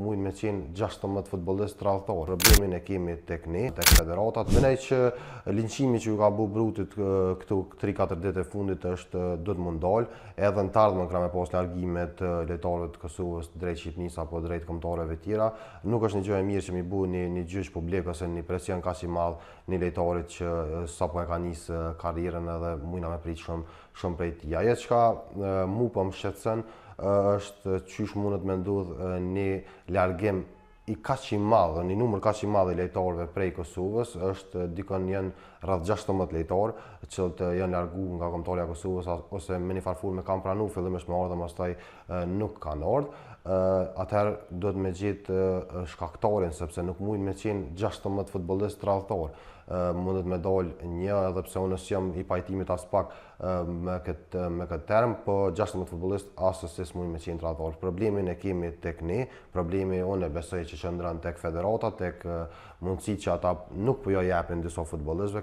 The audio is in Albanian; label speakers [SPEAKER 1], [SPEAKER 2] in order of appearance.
[SPEAKER 1] mujnë me qenë 16 futbollistë radhëtor. Problemin e kemi tek ne, tek federatat. Menej që linçimi që ju ka bu Brutit këtu 3-4 ditë e fundit është do të mund dalë, edhe në të ardhmen kena me pas largimet lojtarëve të Kosovës drejt Shqipnisë apo drejt kombëtarëve tjera. Nuk është një gjë e mirë që mi bu një gjyq publik ose një presion kaq i madh një lojtarit që sapo e ka nisë karrierën edhe mujna me prit shumë prej tij. Ajo çka mu po më shqetëson është qysh mundet me ndodh një largim i kaq i madh, një numër kaq i madh i lojtarëve prej Kosovës, është dikon janë rreth 16 lojtarë, që janë larguar nga kombëtarja e Kosovës ose me një farë kanë pranuar fillimisht me ardhmë, pastaj nuk kanë ardhur. Atëherë duhet me gjetë shkaktarin, sepse nuk mujnë me qenë 16 futbollistë radhëtor. Mundet me dalë një, edhe pse unë jam i pajtimit as pak me këtë term, po 16 futbollistë asnjë s'mujnë me qenë radhëtor. Problemin e kemi tek ne, problemi unë besoj që qëndron tek federata, tek mundësitë që ata nuk po ja japin disa futbollistëve.